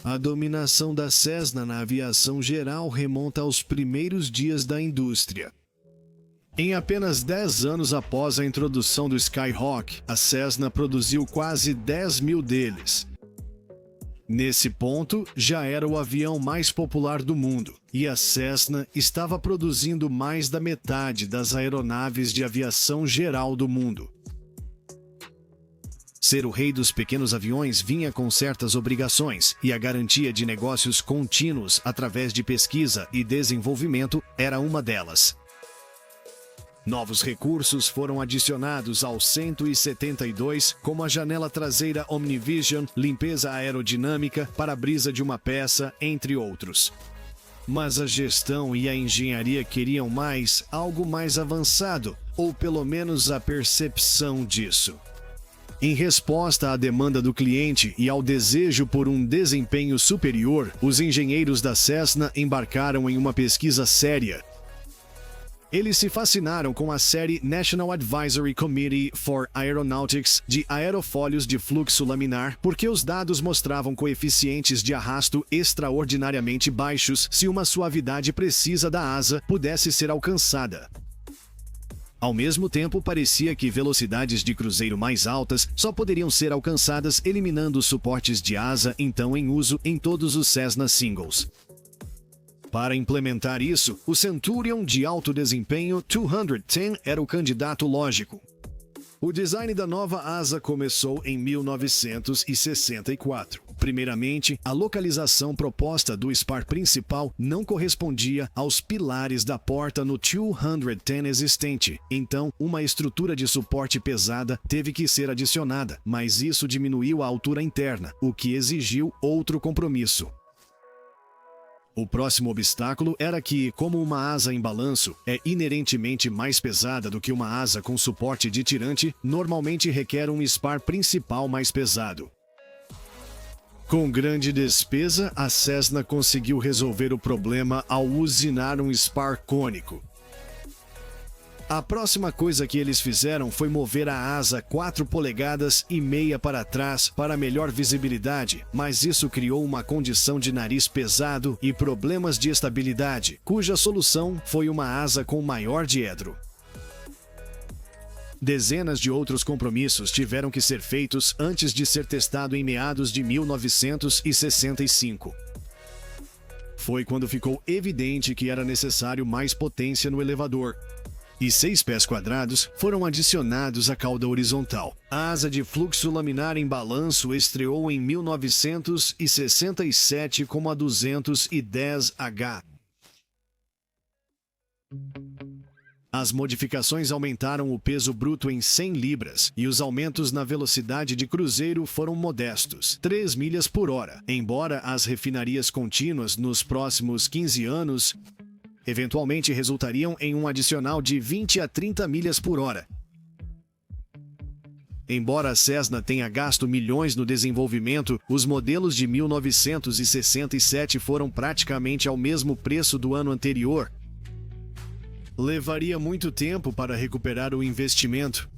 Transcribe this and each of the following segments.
A dominação da Cessna na aviação geral remonta aos primeiros dias da indústria. Em apenas 10 anos após a introdução do Skyhawk, a Cessna produziu quase 10 mil deles. Nesse ponto, já era o avião mais popular do mundo, e a Cessna estava produzindo mais da metade das aeronaves de aviação geral do mundo. Ser o rei dos pequenos aviões vinha com certas obrigações, e a garantia de negócios contínuos através de pesquisa e desenvolvimento era uma delas. Novos recursos foram adicionados ao 172, como a janela traseira Omnivision, limpeza aerodinâmica, para-brisa de uma peça, entre outros. Mas a gestão e a engenharia queriam algo mais avançado, ou pelo menos a percepção disso. Em resposta à demanda do cliente e ao desejo por um desempenho superior, os engenheiros da Cessna embarcaram em uma pesquisa séria. Eles se fascinaram com a série National Advisory Committee for Aeronautics de aerofólios de fluxo laminar, porque os dados mostravam coeficientes de arrasto extraordinariamente baixos se uma suavidade precisa da asa pudesse ser alcançada. Ao mesmo tempo, parecia que velocidades de cruzeiro mais altas só poderiam ser alcançadas eliminando os suportes de asa então em uso em todos os Cessna Singles. Para implementar isso, o Centurion de alto desempenho 210 era o candidato lógico. O design da nova asa começou em 1964. Primeiramente, a localização proposta do spar principal não correspondia aos pilares da porta no 210 existente. Então, uma estrutura de suporte pesada teve que ser adicionada, mas isso diminuiu a altura interna, o que exigiu outro compromisso. O próximo obstáculo era que, como uma asa em balanço é inerentemente mais pesada do que uma asa com suporte de tirante, normalmente requer um spar principal mais pesado. Com grande despesa, a Cessna conseguiu resolver o problema ao usinar um spar cônico. A próxima coisa que eles fizeram foi mover a asa 4 polegadas e meia para trás para melhor visibilidade, mas isso criou uma condição de nariz pesado e problemas de estabilidade, cuja solução foi uma asa com maior diedro. Dezenas de outros compromissos tiveram que ser feitos antes de ser testado em meados de 1965. Foi quando ficou evidente que era necessário mais potência no elevador. E 6 pés quadrados foram adicionados à cauda horizontal. A asa de fluxo laminar em balanço estreou em 1967 como a 210H. As modificações aumentaram o peso bruto em 100 libras e os aumentos na velocidade de cruzeiro foram modestos, 3 milhas por hora, embora as refinarias contínuas nos próximos 15 anos eventualmente resultariam em um adicional de 20 a 30 milhas por hora. Embora a Cessna tenha gasto milhões no desenvolvimento, os modelos de 1967 foram praticamente ao mesmo preço do ano anterior. Levaria muito tempo para recuperar o investimento.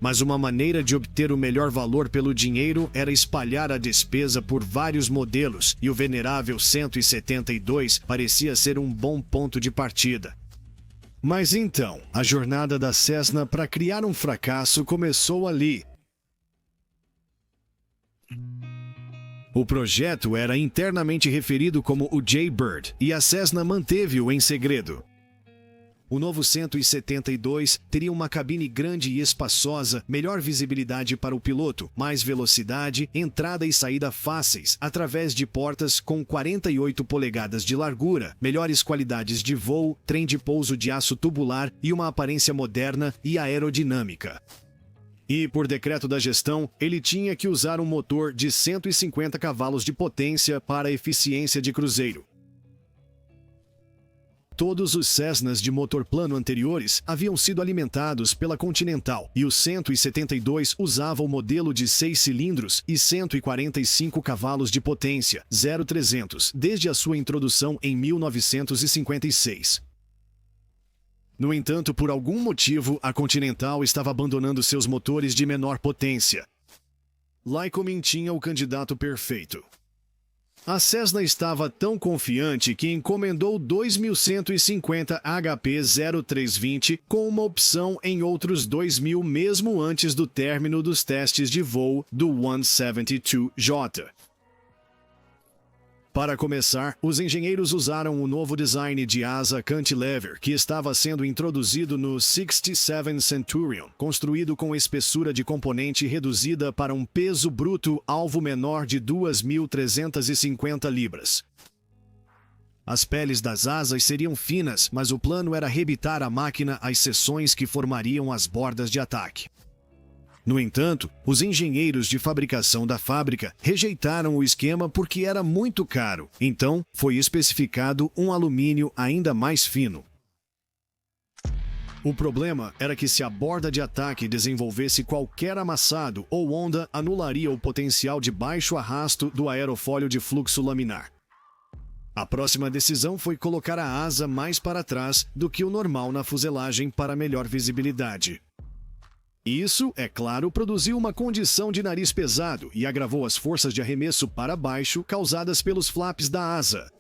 Mas uma maneira de obter o melhor valor pelo dinheiro era espalhar a despesa por vários modelos, e o venerável 172 parecia ser um bom ponto de partida. Mas então, a jornada da Cessna para criar um fracasso começou ali. O projeto era internamente referido como o Jaybird, e a Cessna manteve-o em segredo. O novo 172 teria uma cabine grande e espaçosa, melhor visibilidade para o piloto, mais velocidade, entrada e saída fáceis, através de portas com 48 polegadas de largura, melhores qualidades de voo, trem de pouso de aço tubular e uma aparência moderna e aerodinâmica. E, por decreto da gestão, ele tinha que usar um motor de 150 cavalos de potência para a eficiência de cruzeiro. Todos os Cessnas de motor plano anteriores haviam sido alimentados pela Continental, e o 172 usava o modelo de 6 cilindros e 145 cavalos de potência, 0-300, desde a sua introdução em 1956. No entanto, por algum motivo, a Continental estava abandonando seus motores de menor potência. Lycoming tinha o candidato perfeito. A Cessna estava tão confiante que encomendou 2.150 HP-0320 com uma opção em outros 2.000 mesmo antes do término dos testes de voo do 172J. Para começar, os engenheiros usaram o novo design de asa cantilever que estava sendo introduzido no 67 Centurion, construído com espessura de componente reduzida para um peso bruto alvo menor de 2.350 libras. As peles das asas seriam finas, mas o plano era rebitar a máquina às seções que formariam as bordas de ataque. No entanto, os engenheiros de fabricação da fábrica rejeitaram o esquema porque era muito caro, então foi especificado um alumínio ainda mais fino. O problema era que se a borda de ataque desenvolvesse qualquer amassado ou onda, anularia o potencial de baixo arrasto do aerofólio de fluxo laminar. A próxima decisão foi colocar a asa mais para trás do que o normal na fuselagem para melhor visibilidade. Isso, é claro, produziu uma condição de nariz pesado e agravou as forças de arremesso para baixo causadas pelos flaps da asa.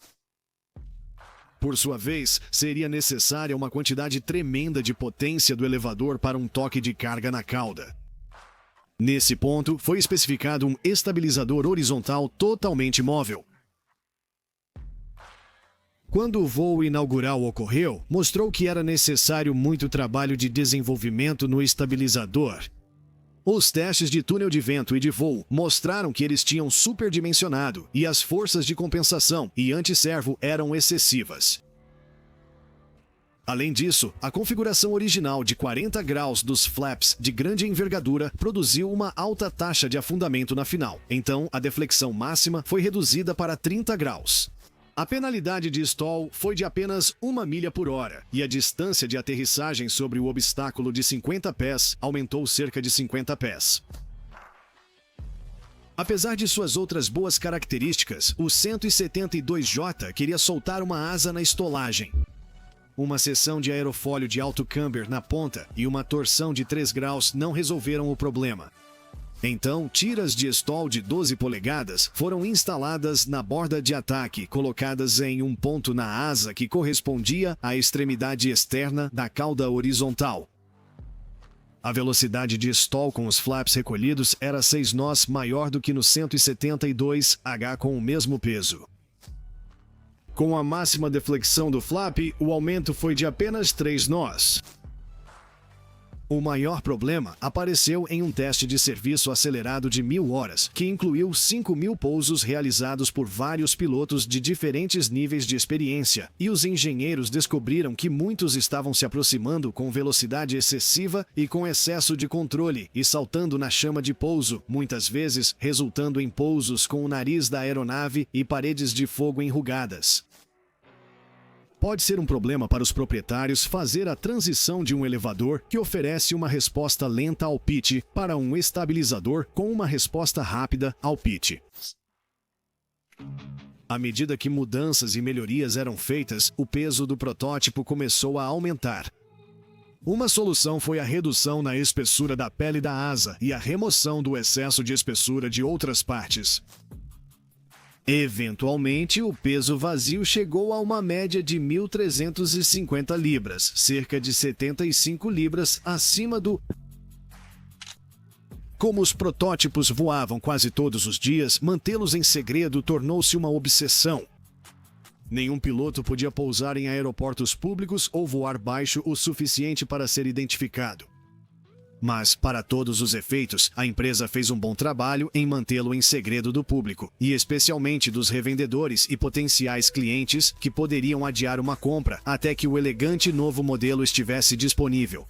Por sua vez, seria necessária uma quantidade tremenda de potência do elevador para um toque de carga na cauda. Nesse ponto, foi especificado um estabilizador horizontal totalmente móvel. Quando o voo inaugural ocorreu, mostrou que era necessário muito trabalho de desenvolvimento no estabilizador. Os testes de túnel de vento e de voo mostraram que eles tinham superdimensionado e as forças de compensação e antisservo eram excessivas. Além disso, a configuração original de 40 graus dos flaps de grande envergadura produziu uma alta taxa de afundamento na final, então a deflexão máxima foi reduzida para 30 graus. A penalidade de stall foi de apenas 1 milha por hora, e a distância de aterrissagem sobre o obstáculo de 50 pés aumentou cerca de 50 pés. Apesar de suas outras boas características, o 172J queria soltar uma asa na estolagem. Uma seção de aerofólio de alto camber na ponta e uma torção de 3 graus não resolveram o problema. Então, tiras de stall de 12 polegadas foram instaladas na borda de ataque, colocadas em um ponto na asa que correspondia à extremidade externa da cauda horizontal. A velocidade de stall com os flaps recolhidos era 6 nós maior do que no 172H com o mesmo peso. Com a máxima deflexão do flap, o aumento foi de apenas 3 nós. O maior problema apareceu em um teste de serviço acelerado de 1.000 horas, que incluiu 5.000 pousos realizados por vários pilotos de diferentes níveis de experiência, e os engenheiros descobriram que muitos estavam se aproximando com velocidade excessiva e com excesso de controle, e saltando na chama de pouso, muitas vezes resultando em pousos com o nariz da aeronave e paredes de fogo enrugadas. Pode ser um problema para os proprietários fazer a transição de um elevador que oferece uma resposta lenta ao pitch para um estabilizador com uma resposta rápida ao pitch. À medida que mudanças e melhorias eram feitas, o peso do protótipo começou a aumentar. Uma solução foi a redução na espessura da pele da asa e a remoção do excesso de espessura de outras partes. Eventualmente, o peso vazio chegou a uma média de 1.350 libras, cerca de 75 libras acima do... Como os protótipos voavam quase todos os dias, mantê-los em segredo tornou-se uma obsessão. Nenhum piloto podia pousar em aeroportos públicos ou voar baixo o suficiente para ser identificado. Mas, para todos os efeitos, a empresa fez um bom trabalho em mantê-lo em segredo do público, e especialmente dos revendedores e potenciais clientes que poderiam adiar uma compra até que o elegante novo modelo estivesse disponível.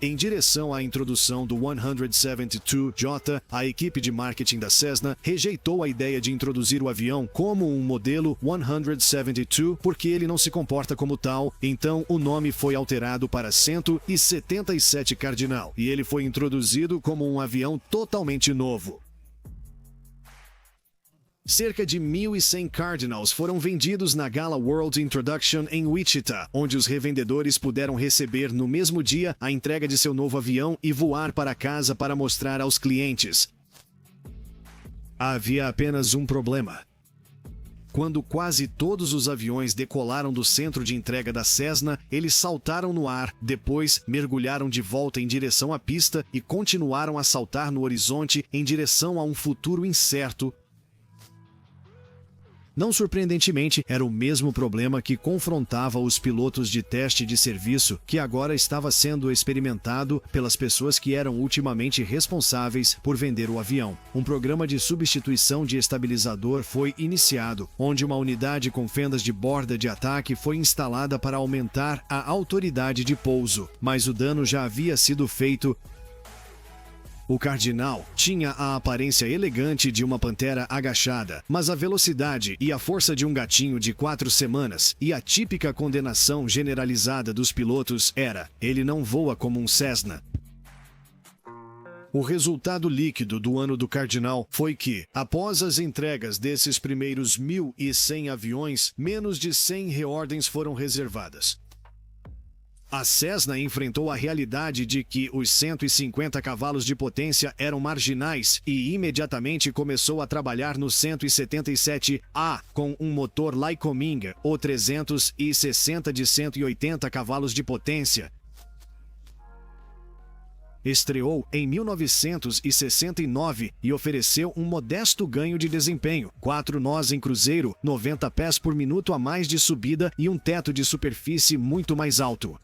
Em direção à introdução do 172J, a equipe de marketing da Cessna rejeitou a ideia de introduzir o avião como um modelo 172 porque ele não se comporta como tal, então o nome foi alterado para 177 Cardinal e ele foi introduzido como um avião totalmente novo. Cerca de 1.100 Cardinals foram vendidos na Gala World Introduction em Wichita, onde os revendedores puderam receber no mesmo dia a entrega de seu novo avião e voar para casa para mostrar aos clientes. Havia apenas um problema. Quando quase todos os aviões decolaram do centro de entrega da Cessna, eles saltaram no ar, depois mergulharam de volta em direção à pista e continuaram a saltar no horizonte em direção a um futuro incerto. Não surpreendentemente, era o mesmo problema que confrontava os pilotos de teste de serviço, que agora estava sendo experimentado pelas pessoas que eram ultimamente responsáveis por vender o avião. Um programa de substituição de estabilizador foi iniciado, onde uma unidade com fendas de borda de ataque foi instalada para aumentar a autoridade de pouso, mas o dano já havia sido feito. O Cardinal tinha a aparência elegante de uma pantera agachada, mas a velocidade e a força de um gatinho de 4 semanas e a típica condenação generalizada dos pilotos era: ele não voa como um Cessna. O resultado líquido do ano do Cardinal foi que, após as entregas desses primeiros 1.100 aviões, menos de 100 reordens foram reservadas. A Cessna enfrentou a realidade de que os 150 cavalos de potência eram marginais e imediatamente começou a trabalhar no 177A com um motor Lycoming, o 360 de 180 cavalos de potência. Estreou em 1969 e ofereceu um modesto ganho de desempenho, 4 nós em cruzeiro, 90 pés por minuto a mais de subida e um teto de superfície muito mais alto.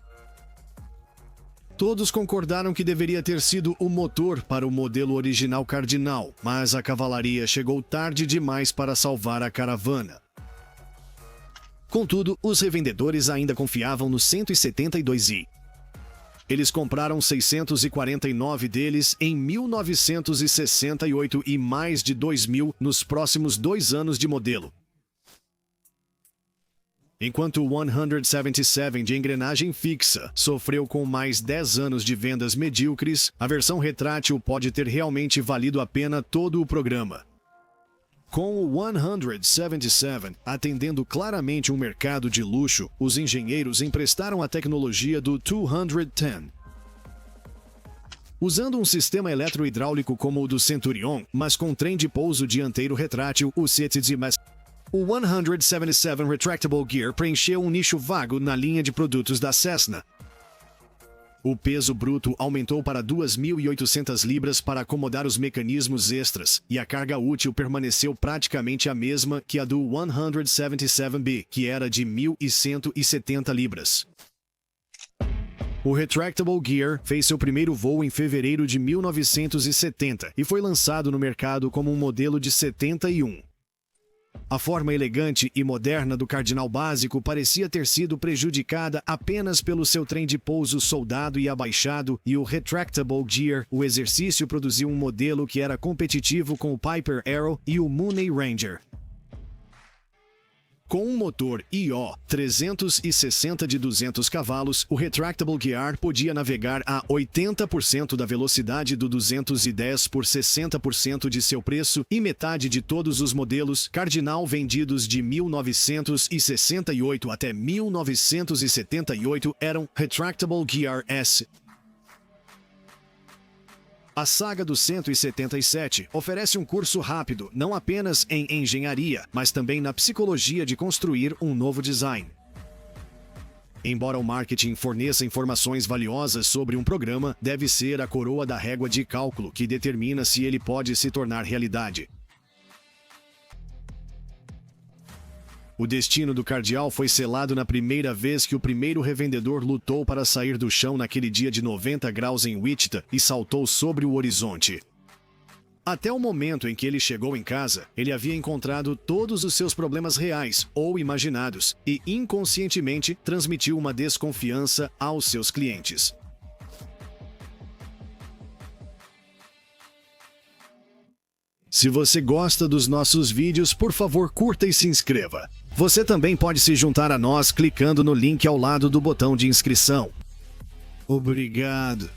Todos concordaram que deveria ter sido o motor para o modelo original Cardinal, mas a cavalaria chegou tarde demais para salvar a caravana. Contudo, os revendedores ainda confiavam no 172i. Eles compraram 649 deles em 1968 e mais de 2.000 nos próximos 2 anos de modelo. Enquanto o 177 de engrenagem fixa sofreu com mais 10 anos de vendas medíocres, a versão retrátil pode ter realmente valido a pena todo o programa. Com o 177 atendendo claramente um mercado de luxo, os engenheiros emprestaram a tecnologia do 210. Usando um sistema eletrohidráulico como o do Centurion, mas com trem de pouso dianteiro retrátil, o CTZ. O 177 Retractable Gear preencheu um nicho vago na linha de produtos da Cessna. O peso bruto aumentou para 2.800 libras para acomodar os mecanismos extras, e a carga útil permaneceu praticamente a mesma que a do 177B, que era de 1.170 libras. O Retractable Gear fez seu primeiro voo em fevereiro de 1970 e foi lançado no mercado como um modelo de 71. A forma elegante e moderna do Cardinal básico parecia ter sido prejudicada apenas pelo seu trem de pouso soldado e abaixado, e o Retractable Gear, o exercício produziu um modelo que era competitivo com o Piper Arrow e o Mooney Ranger. Com um motor IO 360 de 200 cavalos, o Retractable Gear podia navegar a 80% da velocidade do 210 por 60% de seu preço, e metade de todos os modelos Cardinal vendidos de 1968 até 1978 eram Retractable Gear S. A saga do 177 oferece um curso rápido não apenas em engenharia, mas também na psicologia de construir um novo design. Embora o marketing forneça informações valiosas sobre um programa, deve ser a coroa da régua de cálculo que determina se ele pode se tornar realidade. O destino do Cardial foi selado na primeira vez que o primeiro revendedor lutou para sair do chão naquele dia de 90 graus em Wichita e saltou sobre o horizonte. Até o momento em que ele chegou em casa, ele havia encontrado todos os seus problemas reais ou imaginados e, inconscientemente, transmitiu uma desconfiança aos seus clientes. Se você gosta dos nossos vídeos, por favor, curta e se inscreva. Você também pode se juntar a nós clicando no link ao lado do botão de inscrição. Obrigado.